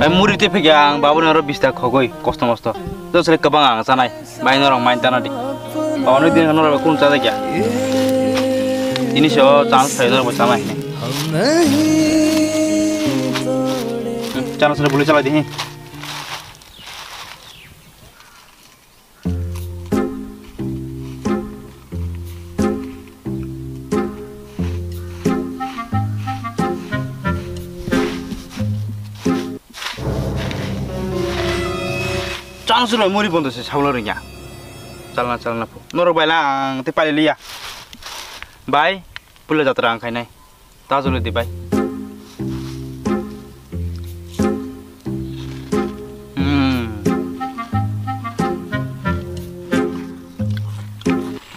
Murid te pegi ang babu naro bista khogoi kosto mosto. To sele kabang ang sanai. Bai norong main tanadi. Ono din noro kun cha kya. Ini so chance thai noro bota mai. Chana sele bulu chala di. Langsung muri bondo se chawlo ringya chalna po noro bailang te pali liya bai pulo jatra ang khainai ta jolo di bai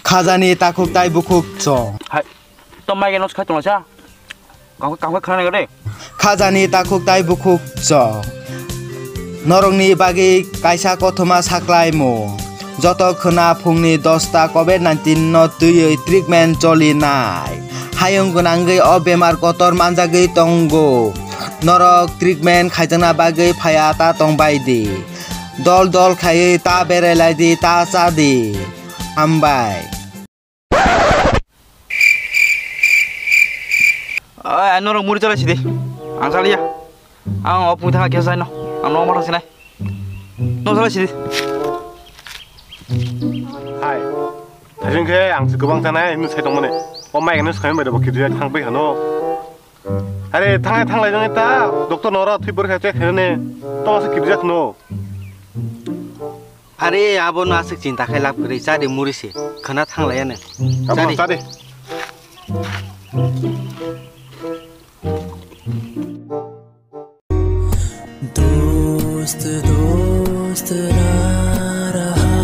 khajani takuk tai bukuk cho hai to mai genos khai tong cha kang khana ga de khajani takuk tai bukuk cho Norongni bagi kaisa kothoma saklaimo joto khona phungni 10ta COVID-19 no tui treatment choli nai hayung gunangai o bemar kotor manjagei tongo norok treatment khaijana bagi phaya ta tongbai di dol khai ta berelai di ta chadi ambai norong muri chala sidi ang salia ang opung thanga kesa no ano mo sinai no salah sih hai thajing ke ang segobang tanai nu sai dong mane o mai nu sai mai do baki dia thang bai hano are thang lai jang ta doktor nora thibor kha che khane to sa kibja khno are abo na asik cinta khai lap kri cha de muri se khana thang lai ne cha de दोस्त ना रहा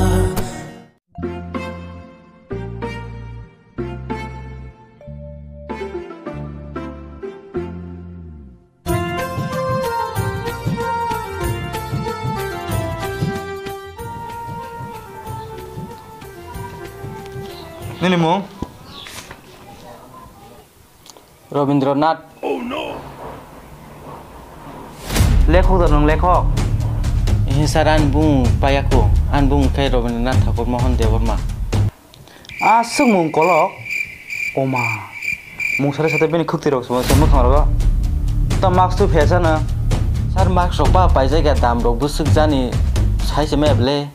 Nini mo Robindranath lekhok danong lekhok Saran bung payaku an bung kai Robindranath Thakur Mohan Dewarma asung mung kolok oma mung sare sate beni khukti rok so mo thangro ta marks tu phesa na sar marks ropa pai jaiga dam rok busuk jani sai se meble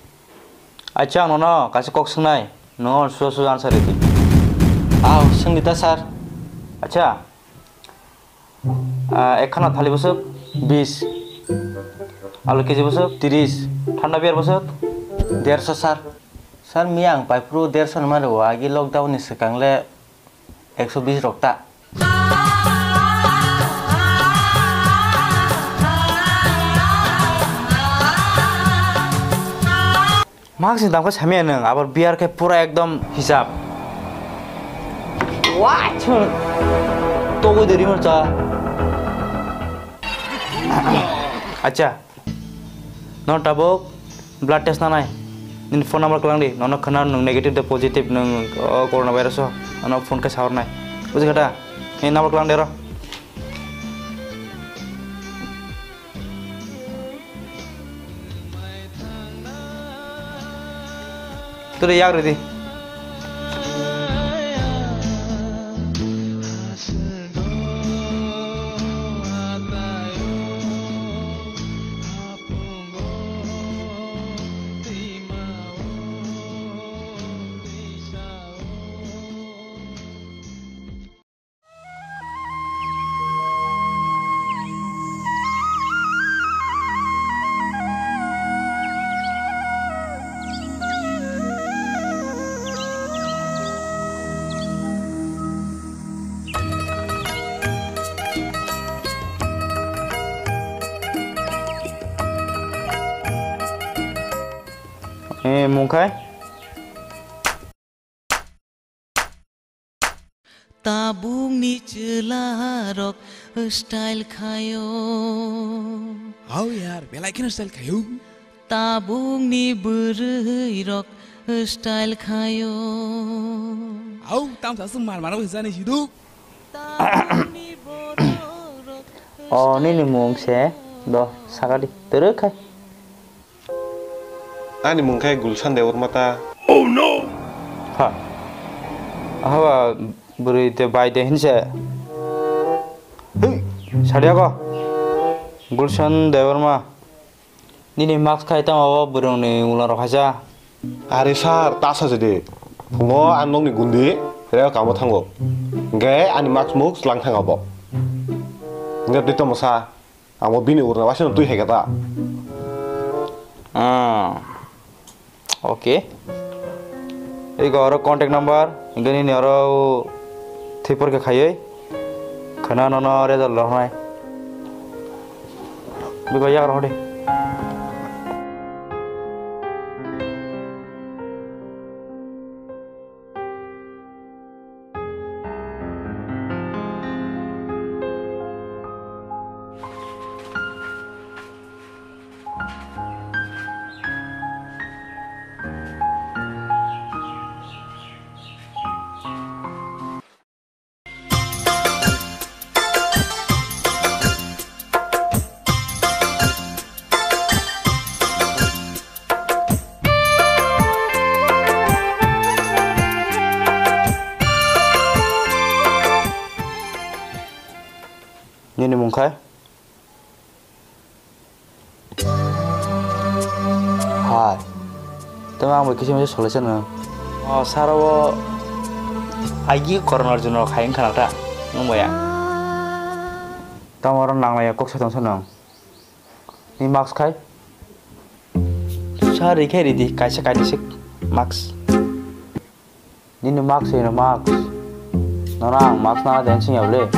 acha no no kasi kok sungai no so answer di aw sungita sar acha ekhana thali busuk 20 आलू KG बसो 30 ठंडा beer बसो 150 sar miang pai pro 150 ma ro agi lockdown ni sekangle 120 rokta marks दाम का छमे न आबर beer के पूरा एकदम हिसाब व्हाट तो को देरी मरचा अच्छा no tabok blood test na nai nin phone number klang di no khana nung negative de positive nung coronavirus no phone ka sawar nai buji khata ni number klang de ro tore yag redi Mungkai tabung ni celarok style khayo आओ यार बेला किन style खायो tabung ni berrok style khayo आओ ताम सासु मार मारो जाने हिदु oh ini nih mung se Do, sakali. Terus kai. Ani mungkai gulsan dewar mata. Ha. Hawa beri te bai de hinse. Hei, sadia ko. Gulshan dewar ma. Nini max kai ta mawa burung ni ular rohaja. Are sar tasa jadi. Ngo anong ni gundi, reo kamu tanggo. Nge ani max mux lang tanggo bo. Nge dito masa. Amo bini urna wasin tu hekata. Oke. Ego oro contact number. Ingani ni oro thipor ke khayai. Khana nono re dal rohnai. Bigo yak rohde. Ini mungkai. Hai. Temang bagi sih solution nggak? Oh, sarawo. Agi corner jono kain kanada, nunggu ya. Tamu orang nang laya kok sedang senang. Ini Max kai. Sari kai di kaisa kai disik Max. Ini Max ini Max. Norang Max nana dancing ya boleh.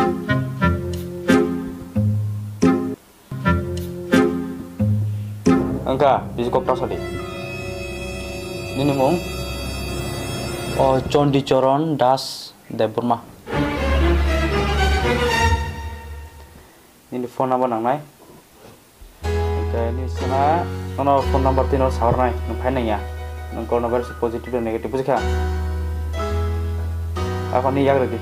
Angka, bisa kau prasadi. Ini mung. Oh, Condi Coron Das Deburma. Ini phone number nang nai. Oke, ini sana. Nono phone number tino sahur nai. Nungpai nai ya. Nungkau number si positif dan negatif sih kan? Aku ni yak lagi.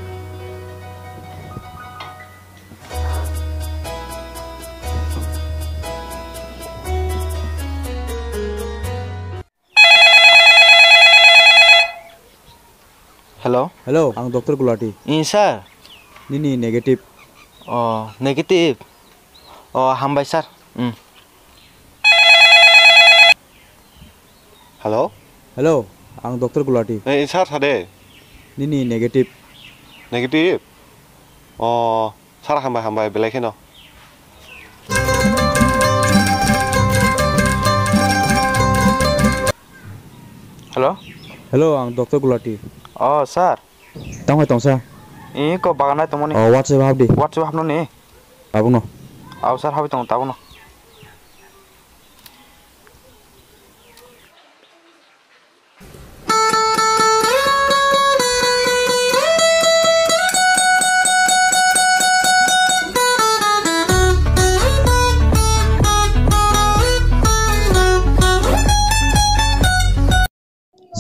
Hello. Hello, ang Dr. Gulati. Sir. Nini negative. Oh, negatif. Oh, hambai sir. Halo? Hello, ang Dr. Gulati. Sar sade. Nini negative. Negatif. Oh, sar hambai belai keno. Halo. Hello, ang Dr. Gulati. Oh, sir. Tong hai tong sa. Ini kok baganai temu nih. Oh, WhatsApp hab di. WhatsApp hapno nih. Abung no. Aw sir habi tong tabu no.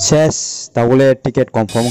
শেষ তাহলে ticket confirm